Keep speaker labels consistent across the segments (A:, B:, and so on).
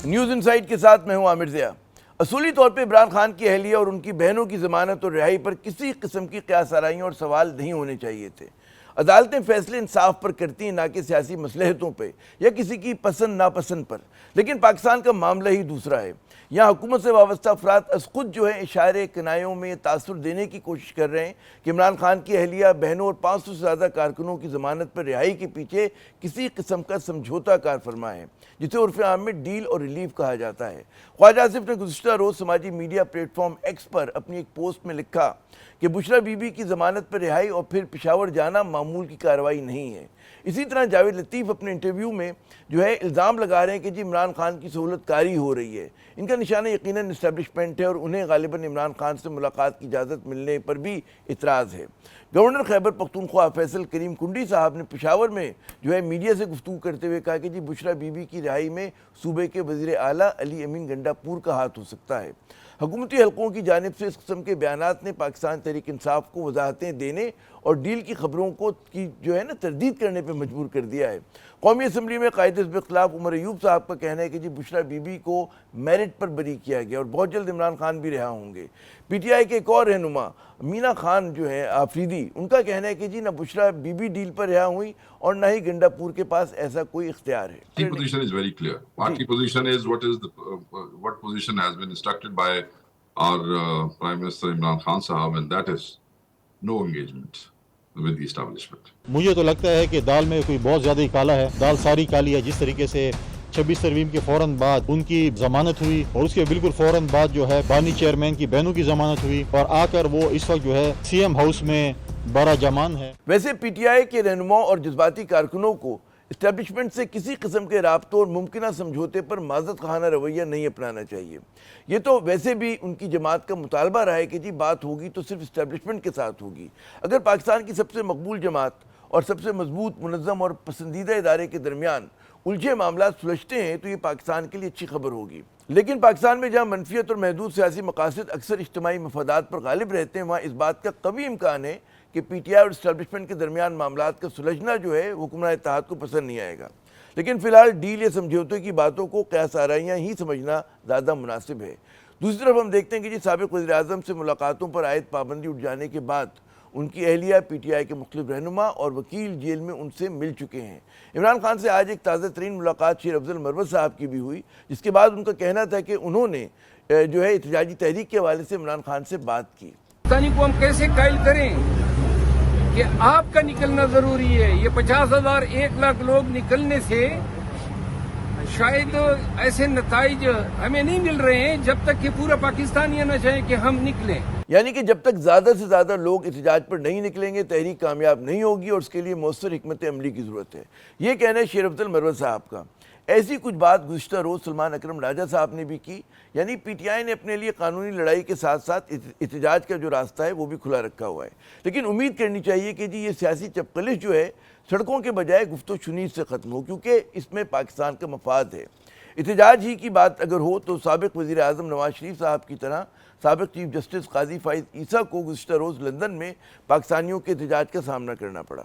A: News insight کے ساتھ میں ہوں عامر ضیاء۔ اصولی طور پہ عمران خان کی اہلیہ اور ان کی بہنوں کی ضمانت اور رہائی پر کسی قسم کی قیاس آرائیوں اور سوال نہیں ہونے چاہیے تھے۔ عدالتیں فیصلے انصاف پر کرتی ہیں، نہ کہ سیاسی مصلحتوں پہ یا کسی کی پسند ناپسند پر۔ لیکن پاکستان کا معاملہ ہی دوسرا ہے۔ یہاں حکومت سے وابستہ افراد از خود جو ہے اشارے کنایوں میں تاثر دینے کی کوشش کر رہے ہیں کہ عمران خان کی اہلیہ، بہنوں اور 500 سے زیادہ کارکنوں کی ضمانت پر رہائی کے پیچھے کسی قسم کا سمجھوتا کار فرما ہے، جسے عرف عام میں ڈیل اور ریلیف کہا جاتا ہے۔ خواجہ آصف نے گزشتہ روز سماجی میڈیا پلیٹ فارم ایکس پر اپنی ایک پوسٹ میں لکھا کہ بشرا بی بی کی ضمانت پر رہائی اور پھر پشاور جانا معمول کی کارروائی نہیں ہے۔ اسی طرح جاوید لطیف اپنے انٹرویو میں جو ہے الزام لگا رہے ہیں کہ عمران خان کی سہولت کاری ہو رہی ہے۔ ان کا نشانہ یقیناً اسٹیبلشمنٹ ہے اور انہیں غالباً عمران خان سے ملاقات کی اجازت ملنے پر بھی اعتراض ہے۔ گورنر خیبر پختونخوا فیصل کریم کنڈی صاحب نے پشاور میں جو ہے میڈیا سے گفتگو کرتے ہوئے کہا کہ بشرا بی بی کی رہائی میں صوبے کے وزیر اعلیٰ علی امین گنڈا پور کا ہاتھ ہو سکتا ہے۔ حکومتی حلقوں کی جانب سے اس قسم کے بیانات نے پاکستان تحریک انصاف کو وضاحتیں دینے اور ڈیل کی خبروں کو جو ہے تردید کرنے پہ مجبور کر دیا ہے۔ قومی اسمبلی میں قائد حزب اختلاف عمر ایوب صاحب کا کہنا ہے کہ بشرا بی بی کو میرٹ پر بری کیا گیا اور بہت جلد عمران خان بھی رہا ہوں گے۔ پی ٹی آئی کے ایک اور رہنما مینا خان جو ہے آفریدی، ان کا کہنا ہے کہ نہ بشرا بی بی ڈیل پر رہا ہوئی اور نہ ہی گنڈا پور کے پاس ایسا کوئی اختیار ہے۔
B: The position is very clear. Party position is what position has been instructed by our Prime Minister Imran Khan Sahab, and that is no engagement with the establishment.
C: مجھے تو لگتا ہے کہ دال میں کوئی بہت زیادہ ہی کالا ہے، دال ساری کالی ہے۔ جس طریقے سے 26 ترمیم کے فوراً بعد ان کی ضمانت ہوئی اور اس کے بالکل فوراً بعد جو ہے بانی چیئرمین کی بہنوں کی ضمانت ہوئی اور آ کر وہ اس وقت جو ہے سی ایم ہاؤس میں بارہ جمان ہے۔
A: ویسے پی ٹی آئی کے رہنماؤں اور جذباتی کارکنوں کو اسٹیبلشمنٹ سے کسی قسم کے رابطوں اور ممکنہ سمجھوتے پر معذرت خواہانہ رویہ نہیں اپنانا چاہیے۔ یہ تو ویسے بھی ان کی جماعت کا مطالبہ رہا ہے کہ بات ہوگی تو صرف اسٹیبلشمنٹ کے ساتھ ہوگی۔ اگر پاکستان کی سب سے مقبول جماعت اور سب سے مضبوط، منظم اور پسندیدہ ادارے کے درمیان الجھے معاملات سلجھتے ہیں تو یہ پاکستان کے لیے اچھی خبر ہوگی۔ لیکن پاکستان میں جہاں منفیت اور محدود سیاسی مقاصد اکثر اجتماعی مفادات پر غالب رہتے ہیں، وہاں اس بات کا قوی امکان ہے کہ پی ٹی آئی اور اسٹیبلشمنٹ کے درمیان معاملات کا سلجھنا جو ہے حکمران اتحاد کو پسند نہیں آئے گا۔ لیکن فی الحال ڈیل یا سمجھوتے کی باتوں کو قیاس آرائیاں ہی سمجھنا زیادہ مناسب ہے۔ دوسری طرف ہم دیکھتے ہیں کہ سابق وزیر اعظم سے ملاقاتوں پر عائد پابندی اٹھ جانے کے بعد ان کی اہلیہ پی ٹی آئی کے مختلف رہنما اور وکیل جیل میں ان سے مل چکے ہیں۔ عمران خان سے آج ایک تازہ ترین ملاقات شیر افضل مروت صاحب کی بھی ہوئی، جس کے بعد ان کا کہنا تھا کہ انہوں نے جو ہے احتجاجی تحریک کے حوالے سے عمران خان سے بات کی۔
D: پاکستانی کو ہم کیسے قائل کریں کہ آپ کا نکلنا ضروری ہے۔ یہ 50,000 1 لاکھ لوگ نکلنے سے شاید ایسے نتائج ہمیں نہیں مل رہے ہیں جب تک کہ پورا پاکستان یہ نہ چاہے کہ ہم نکلیں۔
A: یعنی کہ جب تک زیادہ سے زیادہ لوگ احتجاج پر نہیں نکلیں گے، تحریک کامیاب نہیں ہوگی اور اس کے لیے مؤثر حکمت عملی کی ضرورت ہے۔ یہ کہنا ہے شیر افضل مروت صاحب کا۔ ایسی کچھ بات گزشتہ روز سلمان اکرم راجہ صاحب نے بھی کی۔ یعنی پی ٹی آئی نے اپنے لیے قانونی لڑائی کے ساتھ ساتھ احتجاج کا جو راستہ ہے وہ بھی کھلا رکھا ہوا ہے، لیکن امید کرنی چاہیے کہ یہ سیاسی چپقلش جو ہے سڑکوں کے بجائے گفت و شنید سے ختم ہو، کیونکہ اس میں پاکستان کا مفاد ہے۔ احتجاج ہی کی بات اگر ہو تو سابق وزیر اعظم نواز شریف صاحب کی طرح سابق چیف جسٹس قاضی فائز عیسیٰ کو گزشتہ روز لندن میں پاکستانیوں کے احتجاج کا سامنا کرنا پڑا۔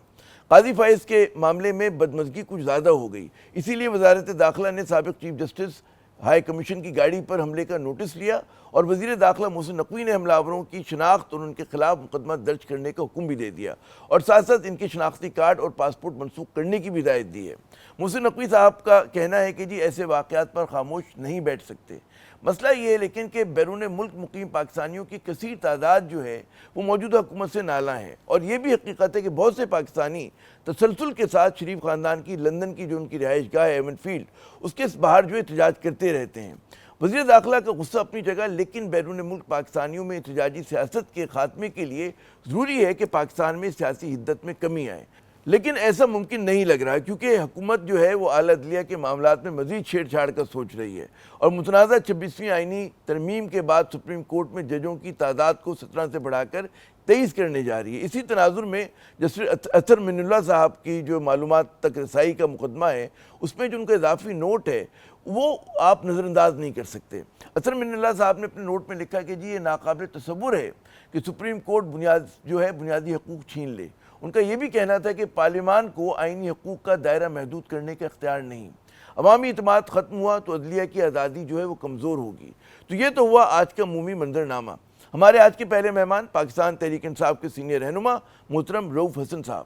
A: قاضی فائز کے معاملے میں بدمزگی کچھ زیادہ ہو گئی، اسی لیے وزارت داخلہ نے سابق چیف جسٹس ہائی کمیشن کی گاڑی پر حملے کا نوٹس لیا اور وزیر داخلہ محسن نقوی نے حملہ آوروں کی شناخت اور ان کے خلاف مقدمہ درج کرنے کا حکم بھی دے دیا اور ساتھ ساتھ ان کے شناختی کارڈ اور پاسپورٹ منسوخ کرنے کی بھی ہدایت دی ہے۔ محسن نقوی صاحب کا کہنا ہے کہ ایسے واقعات پر خاموش نہیں بیٹھ سکتے۔ مسئلہ یہ ہے لیکن کہ بیرون ملک مقیم پاکستانیوں کی کثیر تعداد جو ہے وہ موجودہ حکومت سے نالاں ہے، اور یہ بھی حقیقت ہے کہ بہت سے پاکستانی تسلسل کے ساتھ شریف خاندان کی لندن کی جو ان کی رہائش گاہ ہے ایون فیلڈ، اس کے باہر جو احتجاج کرتے رہتے ہیں۔ وزیر داخلہ کا غصہ اپنی جگہ، لیکن بیرون ملک پاکستانیوں میں احتجاجی سیاست کے خاتمے کے لیے ضروری ہے کہ پاکستان میں سیاسی حدت میں کمی آئے، لیکن ایسا ممکن نہیں لگ رہا کیونکہ حکومت جو ہے وہ اعلیٰ عدلیہ کے معاملات میں مزید چھیڑ چھاڑ کا سوچ رہی ہے اور متنازع 26ویں آئینی ترمیم کے بعد سپریم کورٹ میں ججوں کی تعداد کو 17 سے بڑھا کر 23 کرنے جا رہی ہے۔ اسی تناظر میں جسٹس اطہر من اللہ صاحب کی جو معلومات تک رسائی کا مقدمہ ہے، اس میں جو ان کا اضافی نوٹ ہے وہ آپ نظر انداز نہیں کر سکتے۔ اطہر من اللہ صاحب نے اپنے نوٹ میں لکھا کہ یہ ناقابل تصور ہے کہ سپریم کورٹ بنیادی حقوق چھین لے۔ ان کا یہ بھی کہنا تھا کہ پارلیمان کو آئینی حقوق کا دائرہ محدود کرنے کا اختیار نہیں۔ عوامی اعتماد ختم ہوا تو عدلیہ کی آزادی جو ہے وہ کمزور ہوگی۔ تو یہ تو ہوا آج کا عمومی منظرنامہ۔ ہمارے آج کے پہلے مہمان پاکستان تحریک انصاف کے سینئر رہنما محترم رؤف حسن صاحب۔